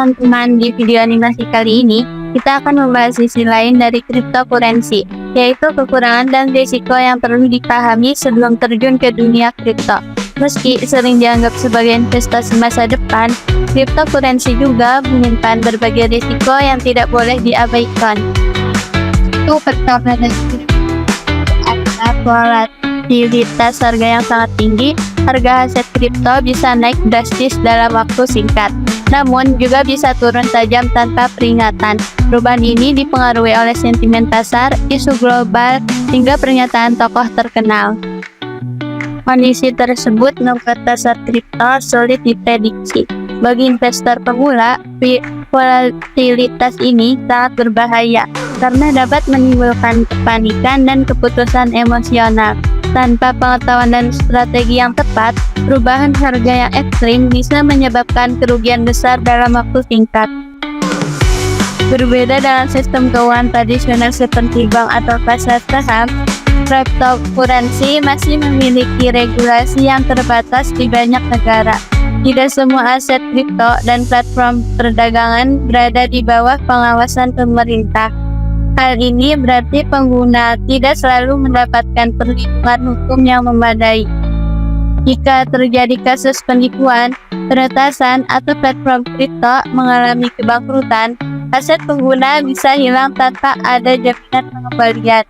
teman-teman, di video animasi kali ini kita akan membahas sisi lain dari cryptocurrency, yaitu kekurangan dan risiko yang perlu dipahami sebelum terjun ke dunia kripto. Meski sering dianggap sebagai investasi masa depan, cryptocurrency juga menyimpan berbagai risiko yang tidak boleh diabaikan. Itu pertama dari ada volatilitas harga yang sangat tinggi. Harga aset kripto bisa naik drastis dalam waktu singkat, namun juga bisa turun tajam tanpa peringatan. Perubahan ini dipengaruhi oleh sentimen pasar, isu global, hingga pernyataan tokoh terkenal. Kondisi tersebut membuat pasar kripto sulit diprediksi. Bagi investor pemula, volatilitas ini sangat berbahaya karena dapat menimbulkan kepanikan dan keputusan emosional. Tanpa pengetahuan dan strategi yang tepat, perubahan harga yang ekstrim bisa menyebabkan kerugian besar dalam waktu singkat. Berbeda dengan sistem keuangan tradisional seperti bank atau pasar saham, cryptocurrency masih memiliki regulasi yang terbatas di banyak negara. Tidak semua aset kripto dan platform perdagangan berada di bawah pengawasan pemerintah. Hal ini berarti pengguna tidak selalu mendapatkan perlindungan hukum yang memadai. Jika terjadi kasus penipuan, peretasan, atau platform kripto mengalami kebangkrutan, aset pengguna bisa hilang tanpa ada jaminan pengembalian.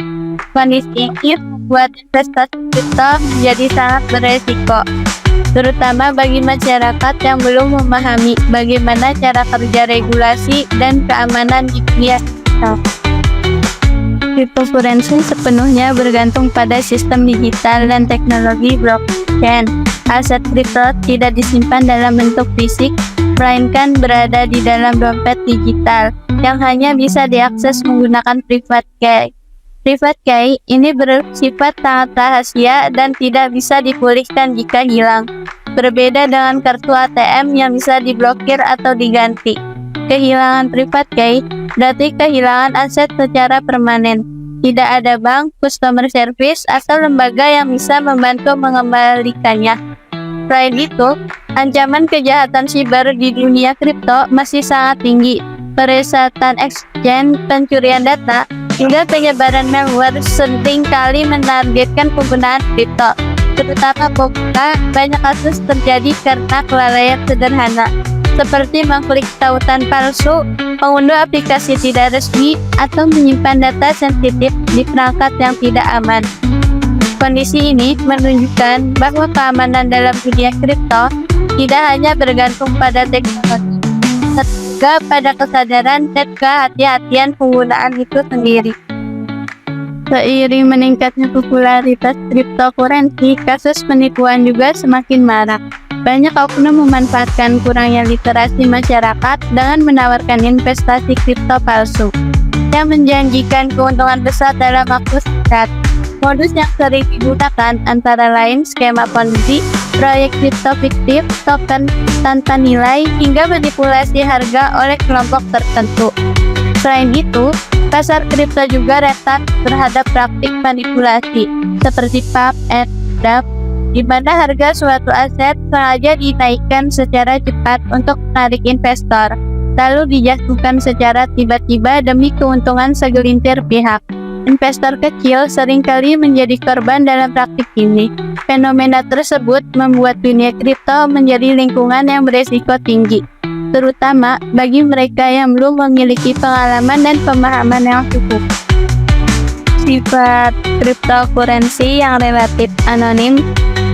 Kondisi ini membuat investasi kripto menjadi sangat beresiko, terutama bagi masyarakat yang belum memahami bagaimana cara kerja regulasi dan keamanan di dunia kripto. Cryptocurrency sepenuhnya bergantung pada sistem digital dan teknologi blockchain. Aset kripto tidak disimpan dalam bentuk fisik, melainkan berada di dalam dompet digital yang hanya bisa diakses menggunakan private key. Private key ini bersifat sangat rahasia dan tidak bisa dipulihkan jika hilang. Berbeda dengan kartu ATM yang bisa diblokir atau diganti. Kehilangan private key berarti kehilangan aset secara permanen. Tidak ada bank, customer service, atau lembaga yang bisa membantu mengembalikannya. Selain itu, ancaman kejahatan siber di dunia kripto masih sangat tinggi. Peresatan exchange, pencurian data, hingga penyebaran malware sering kali menargetkan penggunaan kripto. Terutama pemula, banyak kasus terjadi karena kelalaian sederhana, seperti mengklik tautan palsu, mengunduh aplikasi tidak resmi, atau menyimpan data sensitif di perangkat yang tidak aman. Kondisi ini menunjukkan bahwa keamanan dalam dunia kripto tidak hanya bergantung pada teknologi, tetapi juga pada kesadaran dan kehati-hatian penggunaan itu sendiri. Seiring meningkatnya popularitas cryptocurrency, kasus penipuan juga semakin marak. Banyak oknum memanfaatkan kurangnya literasi masyarakat dengan menawarkan investasi kripto palsu yang menjanjikan keuntungan besar dalam waktu singkat. Modus yang sering digunakan antara lain skema Ponzi, proyek kripto fiktif, token tanpa nilai, hingga manipulasi harga oleh kelompok tertentu. Selain itu, pasar kripto juga rentan terhadap praktik manipulasi seperti pump and dump, di mana harga suatu aset sengaja dinaikkan secara cepat untuk menarik investor, lalu dijatuhkan secara tiba-tiba demi keuntungan segelintir pihak. Investor kecil seringkali menjadi korban dalam praktik ini. Fenomena tersebut membuat dunia kripto menjadi lingkungan yang beresiko tinggi, terutama bagi mereka yang belum memiliki pengalaman dan pemahaman yang cukup. Sifat cryptocurrency yang relatif anonim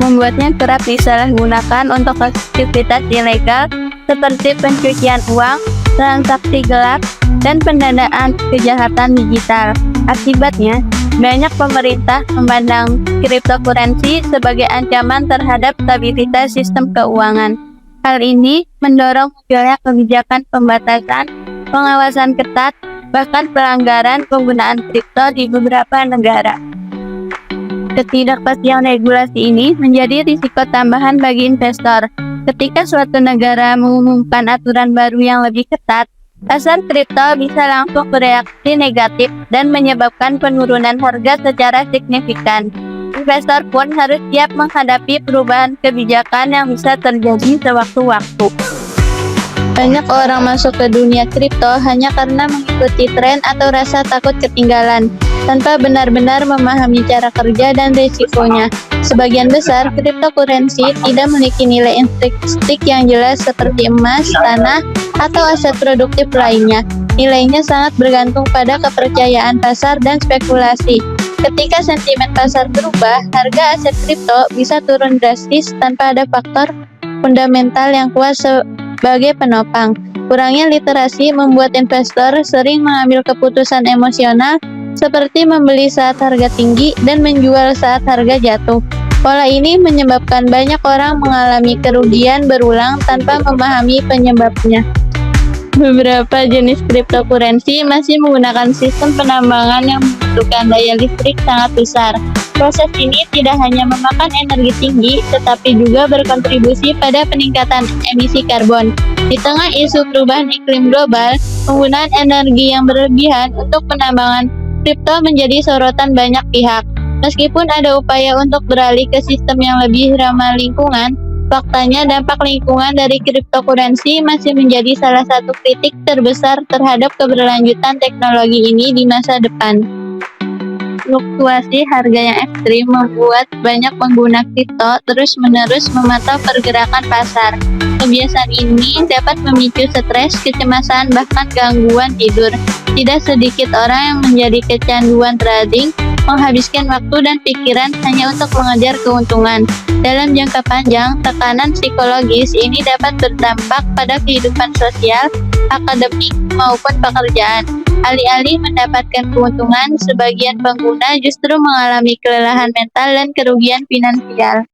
membuatnya kerap disalahgunakan untuk aktivitas ilegal seperti pencucian uang, transaksi gelap, dan pendanaan kejahatan digital. Akibatnya, banyak pemerintah memandang cryptocurrency sebagai ancaman terhadap stabilitas sistem keuangan. Hal ini mendorong munculnya kebijakan pembatasan, pengawasan ketat, bahkan pelanggaran penggunaan kripto di beberapa negara. Ketidakpastian regulasi ini menjadi risiko tambahan bagi investor. Ketika suatu negara mengumumkan aturan baru yang lebih ketat, pasar kripto bisa langsung bereaksi negatif dan menyebabkan penurunan harga secara signifikan. Investor pun harus siap menghadapi perubahan kebijakan yang bisa terjadi sewaktu-waktu. Banyak orang masuk ke dunia kripto hanya karena mengikuti tren atau rasa takut ketinggalan, tanpa benar-benar memahami cara kerja dan risikonya. Sebagian besar cryptocurrency tidak memiliki nilai intrinsik yang jelas seperti emas, tanah, atau aset produktif lainnya. Nilainya sangat bergantung pada kepercayaan pasar dan spekulasi. Ketika sentimen pasar berubah, harga aset kripto bisa turun drastis tanpa ada faktor fundamental yang kuat sebagai penopang. Kurangnya literasi membuat investor sering mengambil keputusan emosional seperti membeli saat harga tinggi dan menjual saat harga jatuh. Pola ini menyebabkan banyak orang mengalami kerugian berulang tanpa memahami penyebabnya. Beberapa jenis cryptocurrency masih menggunakan sistem penambangan yang membutuhkan daya listrik sangat besar. Proses ini tidak hanya memakan energi tinggi, tetapi juga berkontribusi pada peningkatan emisi karbon. Di tengah isu perubahan iklim global, penggunaan energi yang berlebihan untuk penambangan kripto menjadi sorotan banyak pihak. Meskipun ada upaya untuk beralih ke sistem yang lebih ramah lingkungan, faktanya dampak lingkungan dari cryptocurrency masih menjadi salah satu kritik terbesar terhadap keberlanjutan teknologi ini di masa depan. Fluktuasi harga yang ekstrim membuat banyak pengguna kripto terus-menerus memantau pergerakan pasar. Kebiasaan ini dapat memicu stres, kecemasan, bahkan gangguan tidur. Tidak sedikit orang yang menjadi kecanduan trading, menghabiskan waktu dan pikiran hanya untuk mengejar keuntungan. Dalam jangka panjang, tekanan psikologis ini dapat berdampak pada kehidupan sosial, akademik, maupun pekerjaan. Alih-alih mendapatkan keuntungan, sebagian pengguna justru mengalami kelelahan mental dan kerugian finansial.